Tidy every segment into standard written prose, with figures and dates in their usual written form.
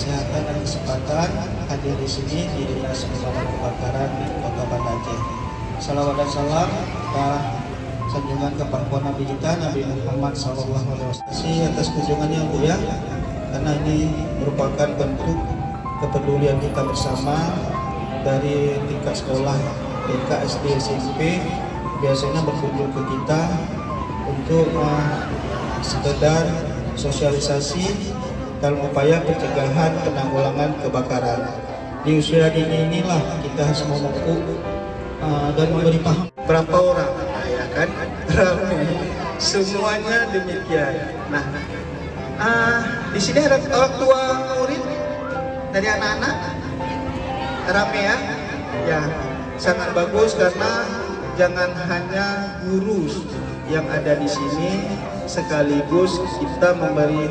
kesehatan dan kesempatan hadir di sini di Dinas Pemadam Kebakaran di Kota Banda Aceh. Salawat dan salam kita sanjungan ke pangkuan Nabi kita Nabi Muhammad SAW atas kunjungannya Bu ya, karena ini merupakan bentuk kepedulian kita bersama dari tingkat sekolah TK, SD, SMP biasanya berkunjung ke kita untuk sekedar sosialisasi dalam upaya pencegahan penanggulangan kebakaran. Di usia dini inilah kita harus mampu dan memberi paham berapa orang, ya kan? Semuanya demikian. Nah, di sini ada orang tua murid dari anak-anak, rame ya? Ya, sangat bagus karena jangan hanya guru yang ada di sini, sekaligus kita memberi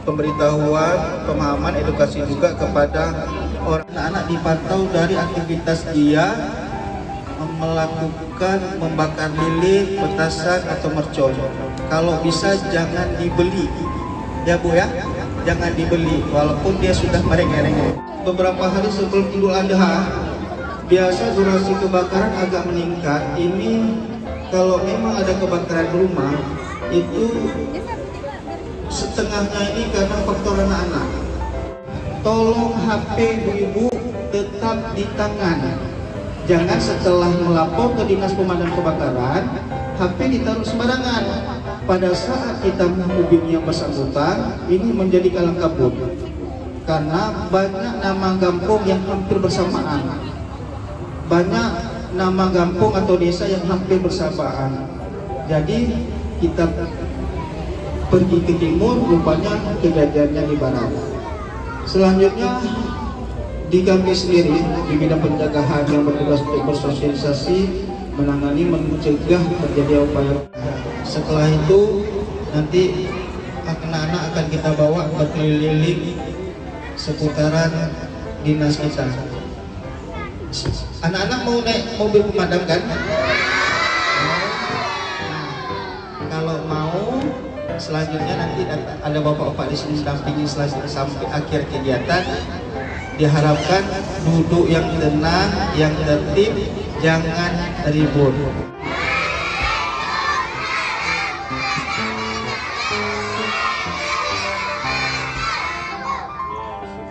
pemberitahuan, pemahaman, edukasi juga kepada orang. Anak-anak dipantau dari aktivitas dia melakukan membakar lilin, petasan atau mercon. Kalau bisa jangan dibeli, ya Bu ya, jangan dibeli walaupun dia sudah merengek-rengek. Beberapa hari sebelum Idul Adha biasa durasi kebakaran agak meningkat. Ini kalau memang ada kebakaran rumah itu setengahnya ini karena faktor anak-anak. Tolong HP ibu-ibu tetap di tangan. Jangan setelah melapor ke Dinas Pemadam Kebakaran, HP ditaruh sembarangan. Pada saat kita menghubungi yang bersangkutan, ini menjadi kalang kabut. Karena banyak nama kampung yang hampir bersamaan. Banyak nama kampung atau desa yang hampir bersamaan. Jadi kita pergi ke timur, rupanya kejadiannya di barat. Selanjutnya di kami sendiri di bidang pencegahan yang bertugas untuk bersosialisasi, menangani, mencegah terjadi upaya. Setelah itu nanti anak-anak akan kita bawa berkeliling seputaran dinas kita. Anak-anak mau naik mobil pemadam kan? Kalau mau, selanjutnya nanti ada bapak-bapak di sini dampingi sampai akhir kegiatan. Diharapkan duduk yang tenang, yang tertib, jangan ribut.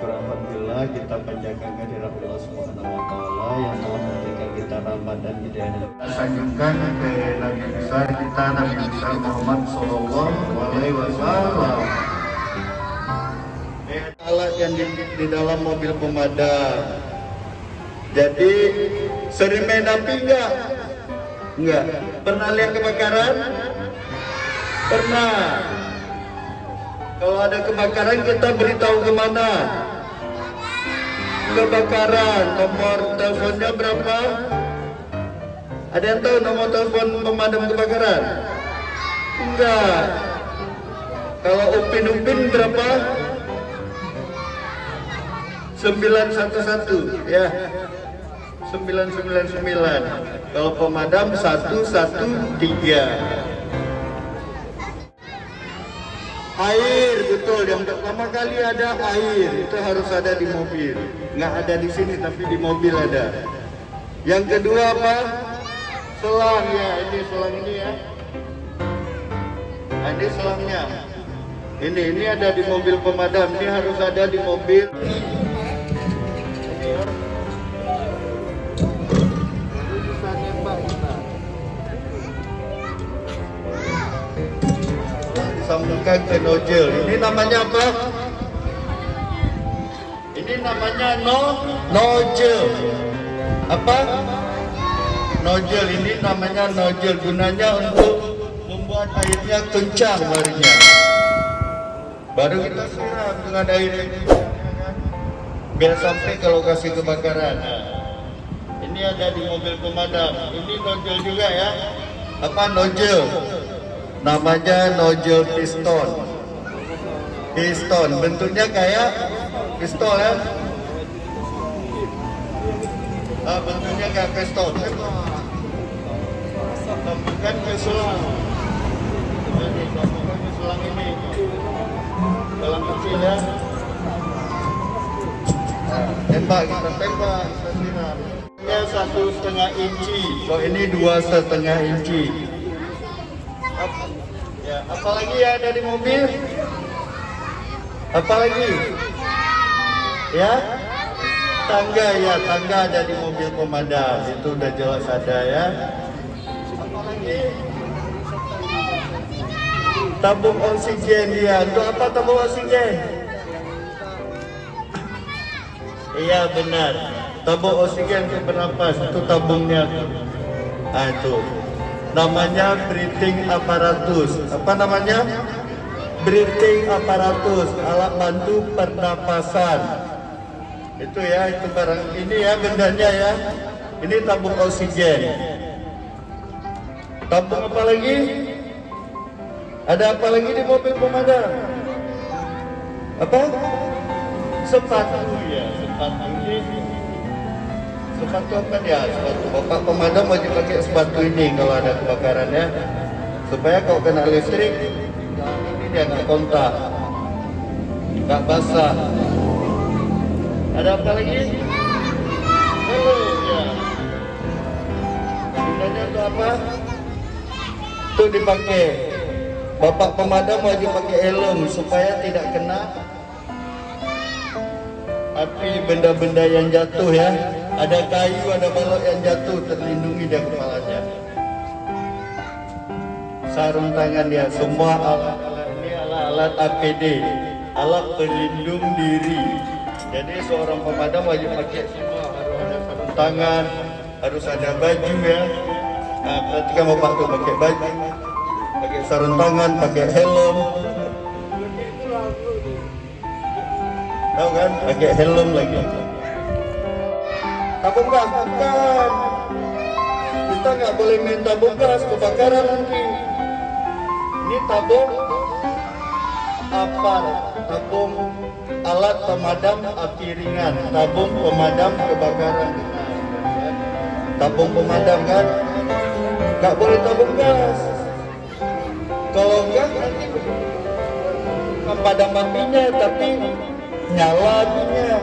Alhamdulillah kita panjatkan kehadirat Allah Subhanahu wa taala yang telah memberikan kita Ramadan hidayah. Sanjungkan ke Nabi besar kita Nabi besar Muhammad sallallahu alaihi wasallam. Alat yang di dalam mobil pemadam. Jadi sering main api enggak? Enggak. Pernah lihat kebakaran? Pernah. Kalau ada kebakaran kita beritahu kemana? Kebakaran, nomor teleponnya berapa? Ada yang tahu nomor telepon pemadam kebakaran? Enggak. Kalau Upin berapa? 911 ya. 999. Kalau pemadam 113. Air, betul, yang pertama kali ada air itu harus ada di mobil, nggak ada di sini tapi di mobil ada. Yang kedua apa? Selang ya, ini selang ini ya. Nah, ini selangnya. Ini ada di mobil pemadam, ini harus ada di mobil. Disambungkan ke nozzle. Ini namanya apa? Ini namanya nozzle. Apa? Nozzle ini namanya nozzle, gunanya untuk membuat airnya kencang larinya. Baru kita siram dengan air ini, biar sampai ke lokasi kebakaran. Ini ada di mobil pemadam. Ini nozzle juga ya. Apa nozzle? Namanya nozzle piston. Piston bentuknya kayak pistol ya. Bentuknya kayak piston. Sambungkan ke selang. Jadi sambungkan ke selang ini. Selang kecil ya. tembak, kita tembak, kita siram. Ini 1,5 inci, kalau ini 2,5 inci. Ya, apalagi ya ada di mobil? Apalagi? Ya? Tangga ya, tangga ada di mobil pemadam. Itu udah jelas ada ya. Apalagi? Tabung oksigen dia. Untuk apa tabung oksigen? Iya benar. Tabung oksigen untuk bernapas itu tabungnya. Nah itu. Namanya breathing apparatus. Apa namanya? Breathing apparatus, alat bantu pernapasan. Itu ya, itu barang ini ya bendanya ya. Ini tabung oksigen. Tabung apa lagi? Ada apa lagi di mobil pemadam? Apa? Sepatu ya, sepatu ini. Sepatu apa dia? Sepatu. Bapak pemadam wajib pakai sepatu ini kalau ada kebakaran ya. Supaya kalau kena listrik, ini dia nggak kontak, nggak basah. Ada apa lagi? Halo ya. Gunanya itu apa? Itu dipakai. Bapak pemadam wajib pakai helm supaya tidak kena api, benda-benda yang jatuh ya. Ada kayu, ada balok yang jatuh, terlindungi dia kepalanya. Sarung tangan ya, semua alat-alat ini alat-alat APD, alat pelindung diri. Jadi seorang pemadam wajib pakai semua, harus ada sarung tangan, harus ada baju ya. Nah, perhatikan bapak tuh pakai baju, pakai sarung tangan, pakai helm. Tahu kan? Pakai helm lagi. Tabung gas, bukan. Kita nggak boleh main tabung gas, kebakaran nanti. Ini tabung tabung alat pemadam api ringan, tabung pemadam kebakaran. Tabung pemadam kan? Nggak boleh tabung gas. Kalau gas nanti pemadam apinya, tapi nyala apinya.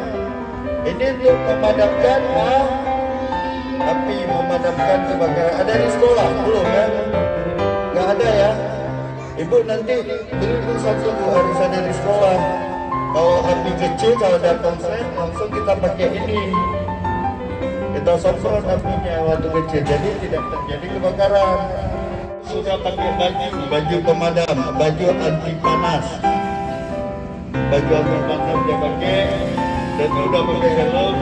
Ini untuk memadamkan api, memadamkan kebakaran. Ada di sekolah belum ya? Nggak ada ya? Ibu nanti beli satu harus ada di sekolah. Kalau api kecil, kalau ada konslet, langsung kita pakai ini. Kita semprot apinya waktu kecil, jadi tidak terjadi kebakaran. Sudah pakai baju pemadam, baju anti panas. Baju anti panas dia pakai. Dan udah pakai helm.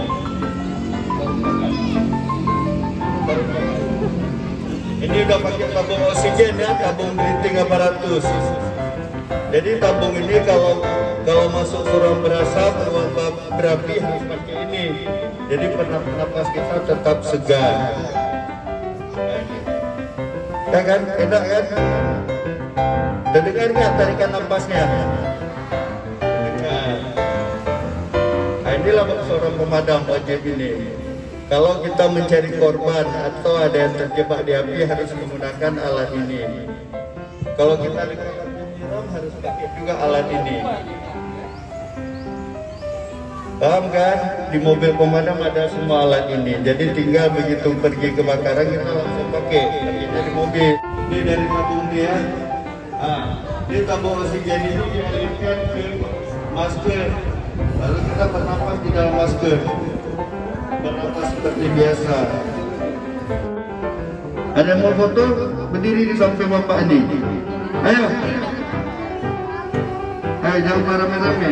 Ini udah pakai tabung oksigen ya, tabung breathing apparatus. Jadi tabung ini kalau masuk ruang berasap, ruang berapi harus pakai ini. Jadi pernapas kita tetap segar. Ya kan, enak kan? Dan dengar nggak tarikan napasnya? Inilah seorang pemadam wajib ini. Kalau kita mencari korban atau ada yang terjebak di api harus menggunakan alat ini. Kalau kita menyiram harus pakai juga alat ini. Paham kan? Di mobil pemadam ada semua alat ini. Jadi tinggal begitu pergi kebakaran kita langsung pakai. Pakainya di mobil. Ini dari tabung dia. Ini tabung oksigen ini dialirkan ke masker. Lalu kita bernapas di dalam masker, bernapas seperti biasa. Ada yang mau foto? Berdiri di samping bapak ini. Ayo, jangan rame-rame.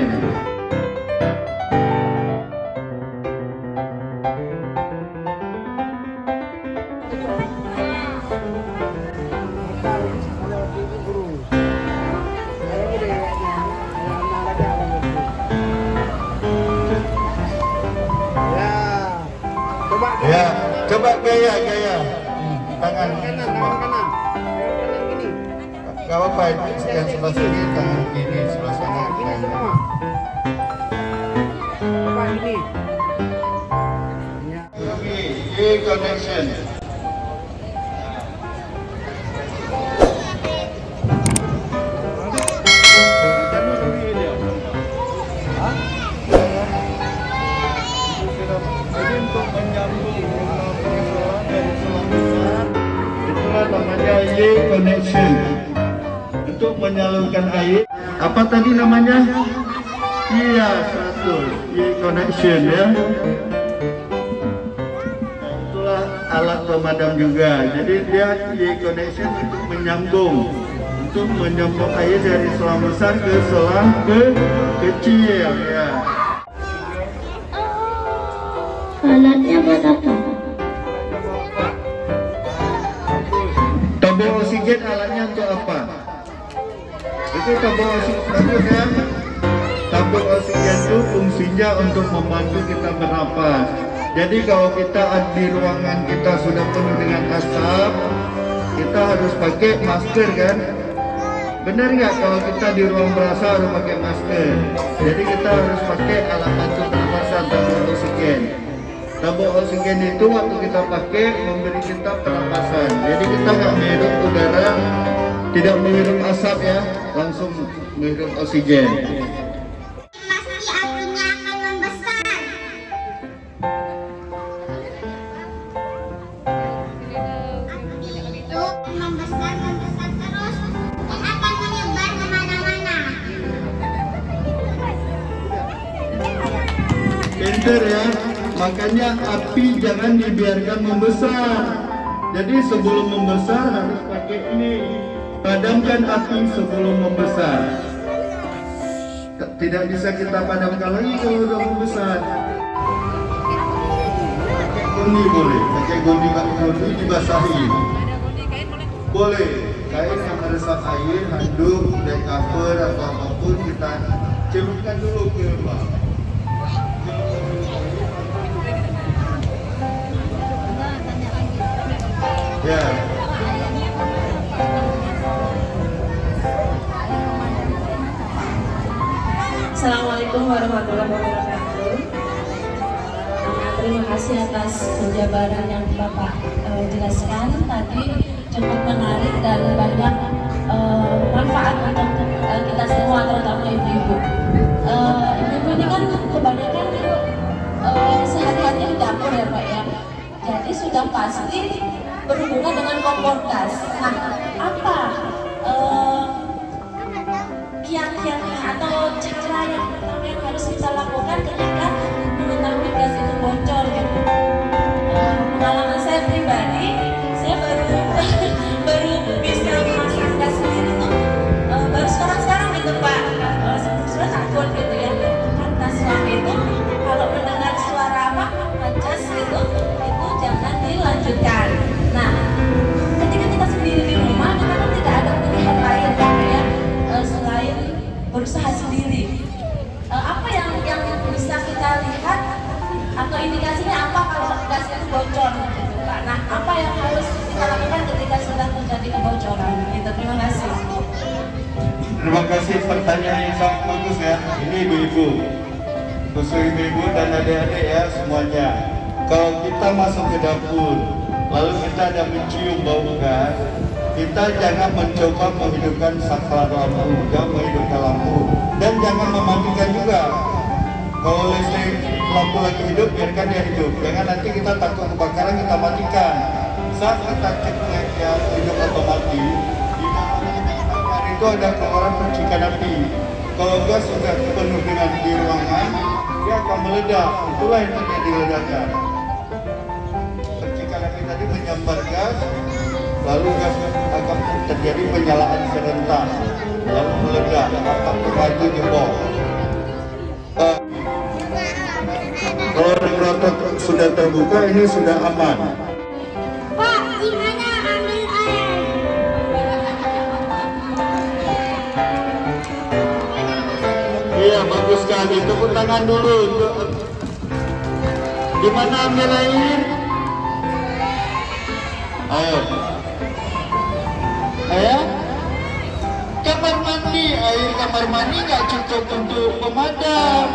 Ya, coba gaya. Tangan kanan gini. Gak apa-apa, sekian sebelah sini, tangan kiri sebelah sana. Gini semua. Coba gini. Connection. connection untuk menyalurkan air. Apa tadi namanya? Iya, 100 connection ya. Itulah alat pemadam juga. Jadi dia connection untuk menyambung air dari selang besar ke selang kecil ya. Alatnya buat apa? Tabung oksigen alatnya untuk apa? Itu tabung oksigen ya. Tabung oksigen itu fungsinya untuk membantu kita bernapas. Jadi kalau kita di ruangan kita sudah penuh dengan asap, kita harus pakai masker kan? Benar nggak kalau kita di ruang berasa harus pakai masker? Jadi kita harus pakai alat bantu pernapasan tabung oksigen. Tabung oksigen itu waktu kita pakai memberi kita pernapasan. Jadi kita nggak menghirup udara, tidak menghirup asap ya, langsung menghirup oksigen. Pasti apinya akan membesar. Api itu membesar terus dan akan menyebar kemana-mana. Pinter ya. Makanya api jangan dibiarkan membesar. Jadi sebelum membesar harus pakai ini. Padamkan api sebelum membesar. Tidak bisa kita padamkan lagi kalau sudah membesar. Pakai goni boleh. Pakai goni dibasahi. Boleh. Kain yang meresap air, handuk, dan cover atau apapun kita celupkan dulu ke bawah. Ya. Assalamualaikum warahmatullahi wabarakatuh. Terima kasih atas penjabaran yang Bapak jelaskan tadi, cukup menarik dan banyak manfaat untuk kita semua, terutama ibu-ibu. Ibu ini kan kebanyakan sehari-harinya di dapur ya Pak ya. Jadi sudah pasti berhubungan dengan kompor gas. Nah, apa kiat-kiatnya atau cara yang pertama yang harus kita lakukan ketika mengetahui gas itu bocor gitu? Pengalaman saya pribadi, saya baru bisa memasang gas sendiri tuh baru sekarang gitu Pak. Saya takut gitu ya. Kata suami itu kalau mendengar suara apa ngecas gitu, itu jangan dilanjutkan. Nah, ketika kita sendiri di rumah, kita kan tidak ada pilihan lain ya, selain berusaha sendiri. Apa yang bisa kita lihat atau indikasinya apa kalau gas itu bocor gitu Pak? Nah, apa yang harus kita lakukan ketika sudah terjadi kebocoran? Gitu. Terima kasih. Terima kasih, pertanyaan yang sangat bagus ya. Ini ibu-ibu, khusus ibu-ibu dan adik-adik ya semuanya. Kalau kita masuk ke dapur, lalu kita ada mencium bau gas, kita jangan mencoba menghidupkan saklar lampu, jangan menghidupkan lampu, dan jangan mematikan juga. Kalau listrik lampu lagi hidup, biarkan dia hidup. Jangan nanti kita takut kebakaran, kita matikan. Saat kita cek ya hidup atau mati, di dalam itu ada keluaran percikan api. Kalau gas sudah penuh dengan di ruangan, dia akan meledak. Itulah yang terjadi ledakan. Percikan api tadi menyambar gas, lalu gas akan terjadi penyalaan serentak, lalu meledak, apakah itu jebol. Kalau regulator sudah terbuka, ini sudah aman. Pak, gimana ambil air? Iya, bagus sekali. Tepuk tangan dulu. Di mana ambil air? Ayo. Ayo. Kamar mandi. Air kamar mandi nggak cukup untuk pemadam.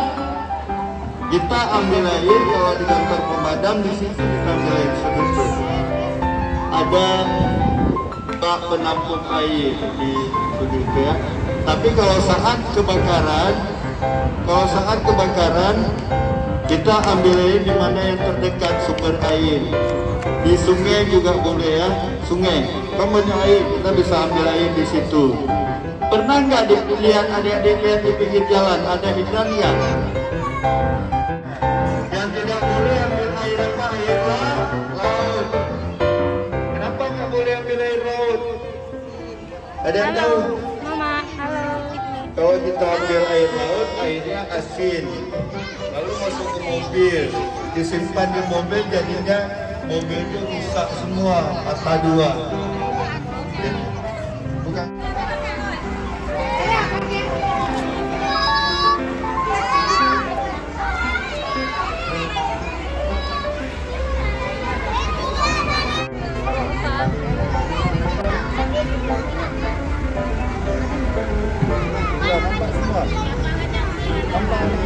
Kita ambil air kalau di kantor pemadam, di sini kita ambil air sedikit. Ada bak penampung air di begitu ya. Tapi kalau saat kebakaran Kita ambil air di mana yang terdekat sumber air. Di sungai juga boleh ya, sungai. Kan banyak air, kita bisa ambil air di situ. Pernah nggak dilihat adik-adik lihat di pinggir jalan ada hidran nggak? Yang tidak boleh ambil air apa? Air laut. Kenapa nggak boleh ambil air laut? Ada yang tahu? Mama, halo. Kalau kita ambil air laut, airnya asin. Lalu masuk ke mobil, disimpan di mobil, jadinya mobil itu rusak semua, patah dua. Bukan. Nampak semua. Nampak.